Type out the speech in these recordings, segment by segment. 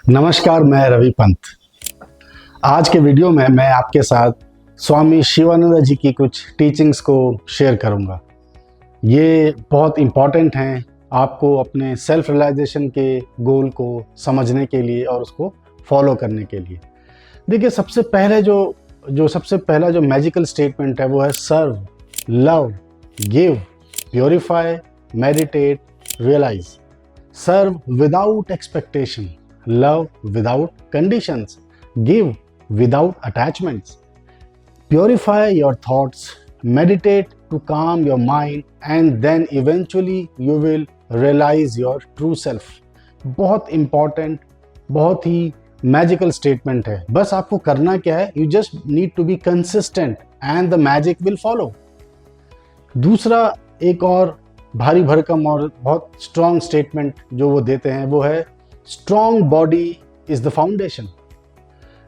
नमस्कार, मैं रवि पंत। आज के वीडियो में मैं आपके साथ स्वामी शिवानंद जी की कुछ टीचिंग्स को शेयर करूंगा। ये बहुत इम्पॉर्टेंट हैं आपको अपने सेल्फ रियलाइजेशन के गोल को समझने के लिए और उसको फॉलो करने के लिए। देखिए, सबसे पहला जो मैजिकल स्टेटमेंट है वो है serve, love, give, purify, meditate, realise. Serve without expectation, love without conditions, give without attachments, purify your thoughts, meditate to calm your mind, and then eventually you will realize your true self। बहुत important, बहुत ही magical statement है। बस आपको करना क्या है, you just need to be consistent and the magic will follow। दूसरा एक और भारी भरकम और बहुत स्ट्रॉन्ग स्टेटमेंट जो वो देते हैं वो है strong body is the foundation।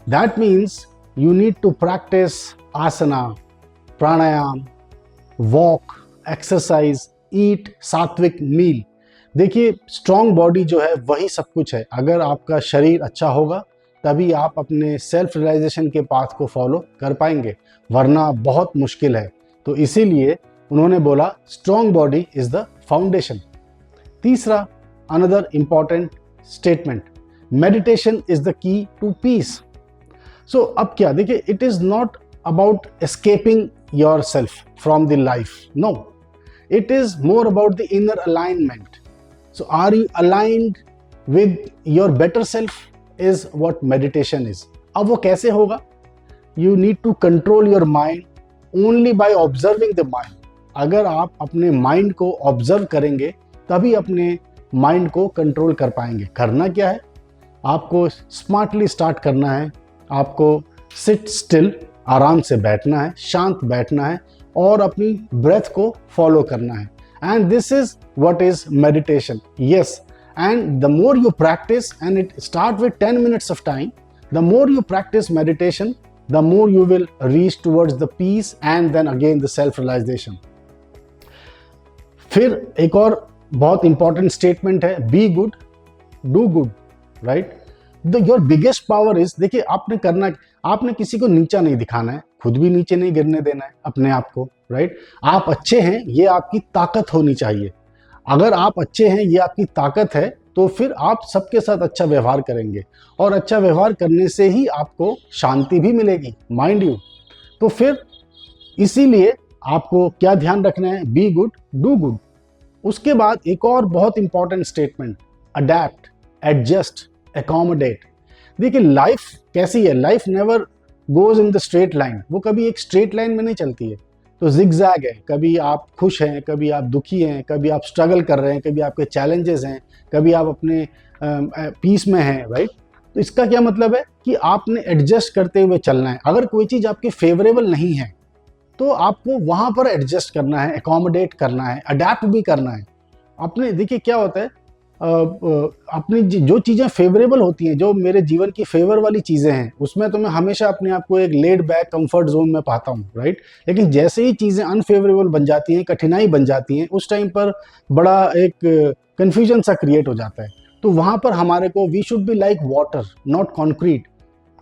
That means you need to practice asana, pranayam, walk, exercise, eat सात्विक मील। देखिए, स्ट्रॉन्ग बॉडी जो है वही सब कुछ है। अगर आपका शरीर अच्छा होगा तभी आप अपने सेल्फ रियलाइजेशन के पाथ को फॉलो कर पाएंगे, वरना बहुत मुश्किल है। तो इसीलिए उन्होंने बोला strong body is the foundation. तीसरा, another important statement, meditation is the key to peace. So अब क्या, देखिए, it is not about escaping yourself from the life, no, it is more about the inner alignment. So are you aligned with your better self is what meditation is. अब वो कैसे होगा? You need to control your mind only by observing the mind. अगर आप अपने mind को observe करेंगे तभी अपने माइंड को कंट्रोल कर पाएंगे। करना क्या है, आपको स्मार्टली स्टार्ट करना है, आपको सिट स्टिल, आराम से बैठना है, शांत बैठना है और अपनी ब्रेथ को फॉलो करना है। And this is what is meditation. Yes, and the more you practise, and it start with 10 minutes of time, the more you practise meditation, the more you will reach towards the peace and then again the self realisation. फिर एक और बहुत important statement है, be good, do good, right. Your biggest power is, देखिए, आपने किसी को नीचा नहीं दिखाना है, खुद भी नीचे नहीं गिरने देना है अपने आप को, राइट। आप अच्छे हैं, ये आपकी ताकत होनी चाहिए। अगर आप अच्छे हैं, ये आपकी ताकत है, तो फिर आप सबके साथ अच्छा व्यवहार करेंगे और अच्छा व्यवहार करने से ही आपको शांति भी मिलेगी, माइंड यू। तो फिर इसीलिए आपको क्या ध्यान रखना है, बी गुड, डू गुड। उसके बाद एक और बहुत important statement, adapt, adjust, accommodate. देखिए, लाइफ कैसी है, life never goes in the straight line. वो कभी एक स्ट्रेट लाइन में नहीं चलती है, तो जिगजैग है। कभी आप खुश हैं, कभी आप दुखी हैं, कभी आप स्ट्रगल कर रहे हैं, कभी आपके चैलेंजेस हैं, कभी आप अपने पीस में हैं, राइट। तो इसका क्या मतलब है कि आपने एडजस्ट करते हुए चलना है। अगर कोई चीज़ आपकी फेवरेबल नहीं है तो आपको वहाँ पर एडजस्ट करना है, एकोमोडेट करना है, अडैप्ट भी करना है। अपने, देखिए क्या होता है, अपनी जो चीज़ें फेवरेबल होती हैं, जो मेरे जीवन की फेवर वाली चीज़ें हैं, उसमें तो मैं हमेशा अपने आप को एक लेड बैक कंफर्ट जोन में पाता हूँ, राइट। लेकिन जैसे ही चीज़ें अनफेवरेबल बन जाती हैं, कठिनाई बन जाती हैं, उस टाइम पर बड़ा एक कन्फ्यूजन सा क्रिएट हो जाता है। तो वहाँ पर हमारे को, we should be like water not concrete.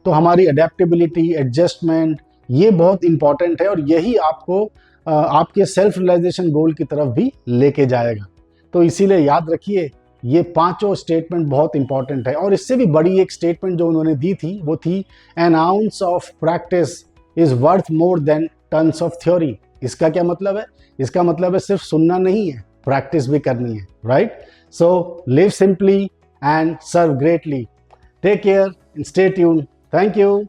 तो हमारी अडेप्टेबिलिटी, एडजस्टमेंट, ये बहुत इंपॉर्टेंट है और यही आपको आपके सेल्फ रियलाइजेशन गोल की तरफ भी लेके जाएगा। तो इसीलिए याद रखिए, ये पांचों स्टेटमेंट बहुत इंपॉर्टेंट है। और इससे भी बड़ी एक स्टेटमेंट जो उन्होंने दी थी वो थी, N ounce of practice is worth more than tons of theory. इसका क्या मतलब है? इसका मतलब है सिर्फ सुनना नहीं है, प्रैक्टिस भी करनी है, right. So live simply and serve greatly. Take care and stay tuned. Thank you.